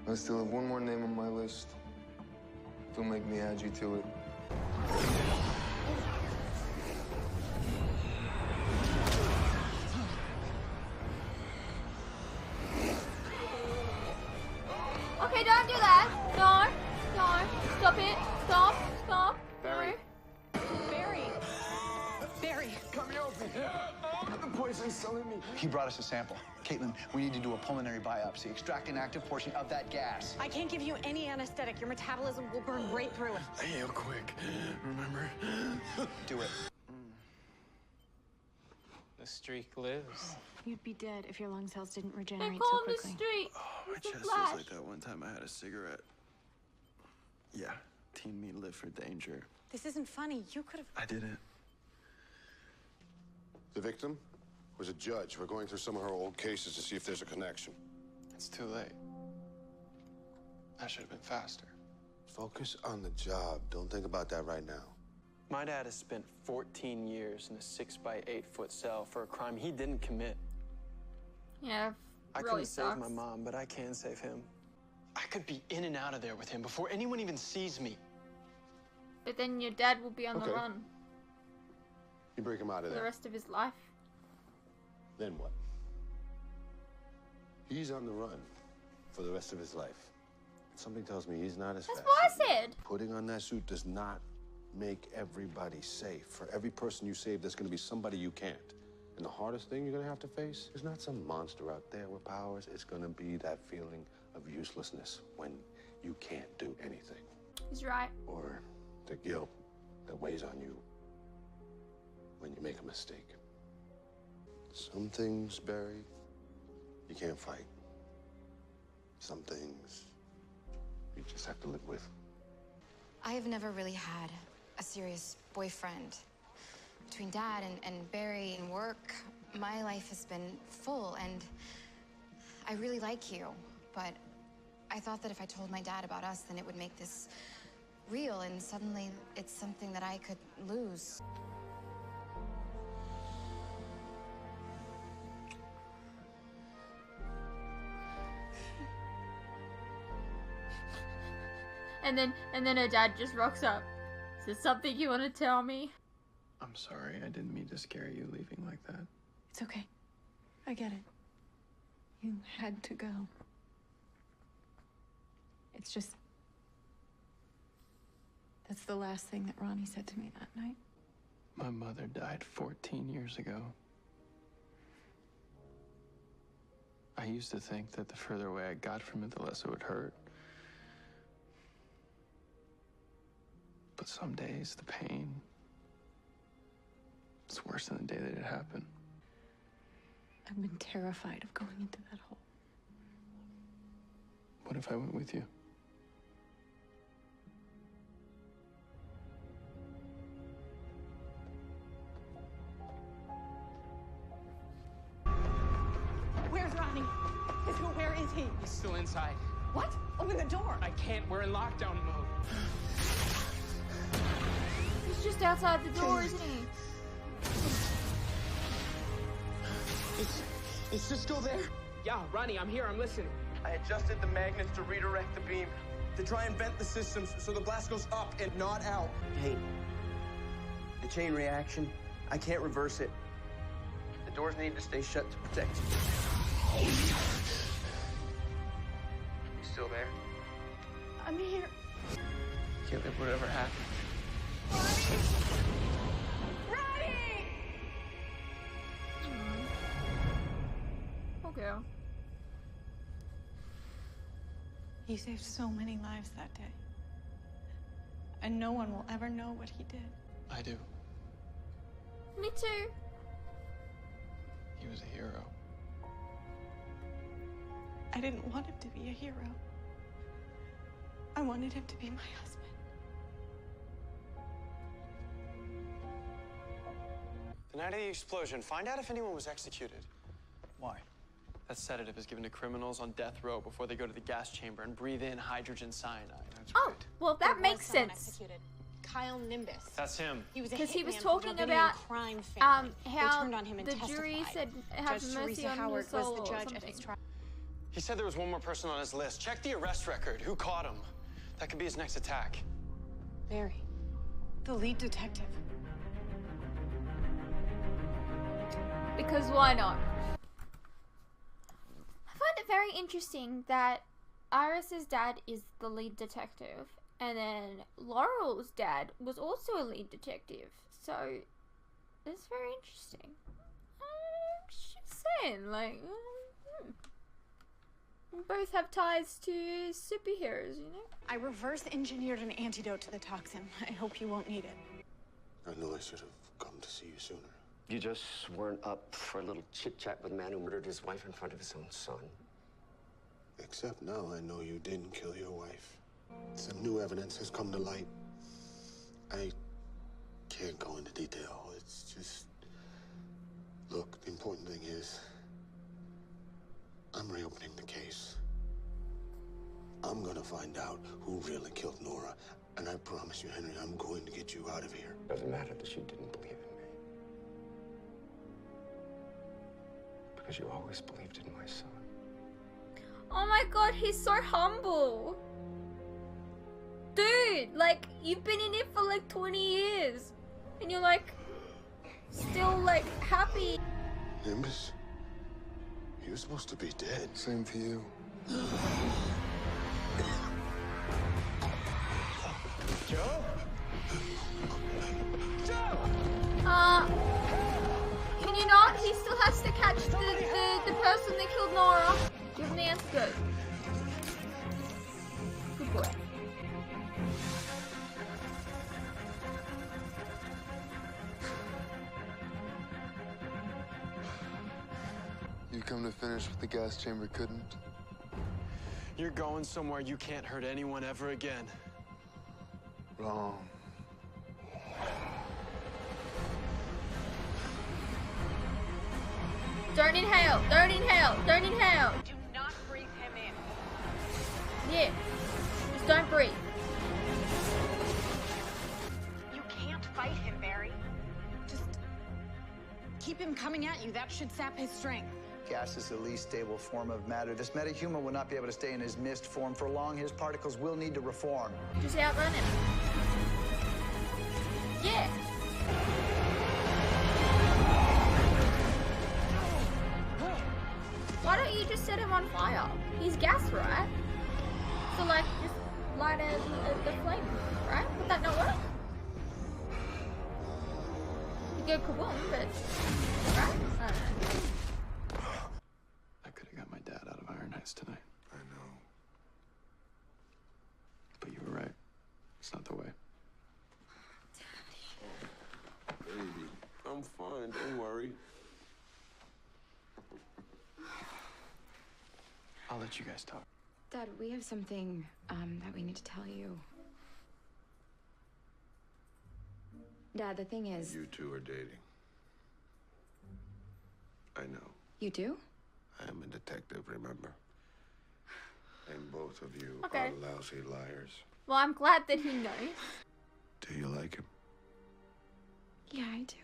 I still have one more name on my list. Don't make me add you to it. Okay, don't do that. No. Stop it. Stop. Barry. Barry. Cut me open. The poison's killing me. He brought us a sample. Caitlin, we need to do a pulmonary biopsy, extract an active portion of that gas. I can't give you any anesthetic. Your metabolism will burn right through it. I heal quick, remember? Do it. The streak lives. You'd be dead if your lung cells didn't They regenerate call so him the quickly. street. My It's a chest flash. feels like that one time I had a cigarette. Yeah, teen me live for danger. This isn't funny. You could have... I didn't. The victim was a judge. We're going through some of her old cases to see if there's a connection. It's too late. I should have been faster. Focus on the job. Don't think about that right now. My dad has spent 14 years in a 6-by-8-foot cell for a crime he didn't commit. Yeah, I really couldn't sucks. save my mom, but I can save him. I could be in and out of there with him before anyone even sees me. But then your dad will be on the Okay. run You break him out for of the there. rest of his life. Then what? He's on the run for the rest of his life. Something tells me he's not as That's fast. what I as you. said. Putting on that suit does not make everybody safe. For every person you save, there's going to be somebody you can't. And the hardest thing you're going to have to face is not some monster out there with powers. It's going to be that feeling of uselessness when you can't do anything. He's right. Or the guilt that weighs on you when you make a mistake. Some things, Barry, you can't fight. Some things you just have to live with. I have never really had a serious boyfriend. Between Dad and Barry and work, my life has been full, and I really like you, but I thought that if I told my dad about us, then it would make this real, and suddenly it's something that I could lose. And then her dad just rocks up. Is there something you want to tell me? I'm sorry, I didn't mean to scare you leaving like that. It's okay. I get it. You had to go. It's just... That's the last thing that Ronnie said to me that night. My mother died 14 years ago. I used to think that the further away I got from it, the less it would hurt. But some days, the pain, it's worse than the day that it happened. I've been terrified of going into that hole. What if I went with you? Where's Ronnie? Where is he? He's still inside. What? Open the door. I can't. We're in lockdown mode. He's just outside the door, isn't he? Is Cisco there? Yeah, Ronnie, I'm here. I'm listening. I adjusted the magnets to redirect the beam to try and vent the systems so the blast goes up and not out. Hey, the chain reaction, I can't reverse it. The doors need to stay shut to protect you. You still there? I'm here. Can't live whatever happened. Ronnie! Poor girl. He saved so many lives that day. And no one will ever know what he did. I do. Me too. He was a hero. I didn't want him to be a hero. I wanted him to be my husband. The night of the explosion, find out if anyone was executed. Why? That sedative is given to criminals on death row before they go to the gas chamber and breathe in hydrogen cyanide. Oh, well, that makes sense. Kyle Nimbus. That's him. He was a Because he was hitman talking for about crime family. They how turned on him and the testified. jury said have Judge mercy Teresa on Howard your soul was the or judge at something. his trial. He said there was one more person on his list. Check the arrest record. Who caught him? That could be his next attack. Barry, the lead detective. Because why not? I find it very interesting that Iris's dad is the lead detective, and then Laurel's dad was also a lead detective. So it's very interesting. Just saying, like, we both have ties to superheroes, you know? I reverse engineered an antidote to the toxin. I hope you won't need it. I know I should have come to see you sooner. You just weren't up for a little chit-chat with a man who murdered his wife in front of his own son. Except now I know you didn't kill your wife. Some new evidence has come to light. I can't go into detail. It's just... Look, the important thing is... I'm reopening the case. I'm gonna find out who really killed Nora. And I promise you, Henry, I'm going to get you out of here. Doesn't matter that you didn't believe in me. Because you always believed in my son. Oh my god, he's so humble. Dude, like, you've been in it for like 20 years. And you're like, still like happy. Nimbus, you're supposed to be dead. Same for you. Joe? Can you not? He still has to catch the person that killed Nora. Give him the antidote. Good boy. You come to finish what the gas chamber couldn't? You're going somewhere you can't hurt anyone ever again. Wrong. Don't inhale. Don't inhale. Don't inhale. Do not breathe him in. Yeah. Just don't breathe. You can't fight him, Barry. Just keep him coming at you. That should sap his strength. Gas is the least stable form of matter. This metahuman will not be able to stay in his mist form for long. His particles will need to reform. Just outrun him. Yeah. Why don't you just set him on fire? He's gas, right? So, like, just light the flame, right? Would that not work? You go kaboom, but... Right? I don't know. I could have got my dad out of Iron Heights tonight. I know. But you were right. It's not the way. Baby, I'm fine. Don't worry. I'll let you guys talk. Dad, we have something that we need to tell you. Dad, the thing is... You two are dating. I know. You do? I am a detective, remember? And both of you Okay. are lousy liars. Well, I'm glad that he knows. Do you like him? Yeah, I do.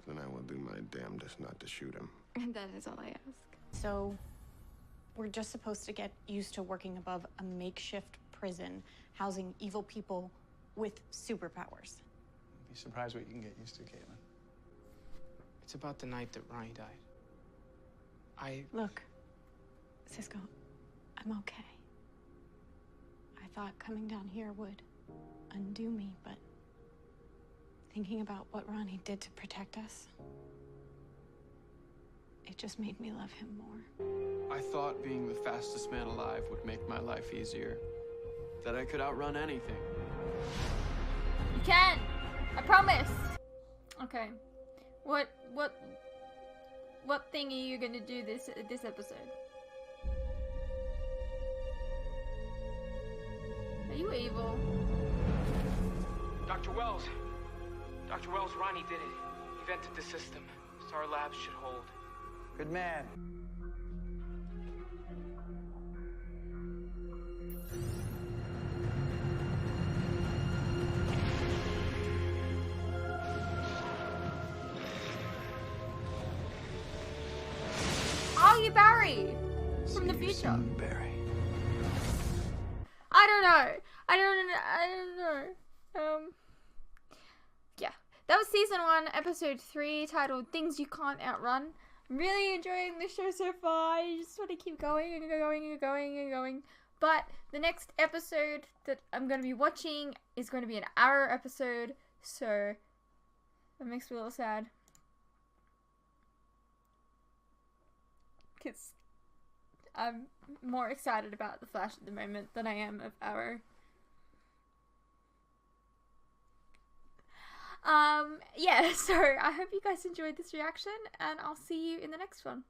Then I will do my damnedest not to shoot him. And that is all I ask. So, we're just supposed to get used to working above a makeshift prison, housing evil people with superpowers. Be surprised what you can get used to, Caitlin. It's about the night that Ronnie died. Look, Cisco, I'm okay. I thought coming down here would undo me, but thinking about what Ronnie did to protect us, it just made me love him more. I thought being the fastest man alive would make my life easier. That I could outrun anything. You can! I promise! Okay. What thing are you gonna do this episode? Are you evil? Dr. Wells! Dr. Wells, Ronnie did it. He vented the system, so our labs should hold. Good man. Oh, you Barry! from the future. Soon, Barry. I don't know. Yeah. That was season 1, episode 3, titled Things You Can't Outrun. I'm really enjoying the show so far. I just want to keep going and going and going and going. But the next episode that I'm going to be watching is going to be an Arrow episode, so that makes me a little sad. Because I'm more excited about The Flash at the moment than I am of Arrow. Yeah, so I hope you guys enjoyed this reaction, and I'll see you in the next one.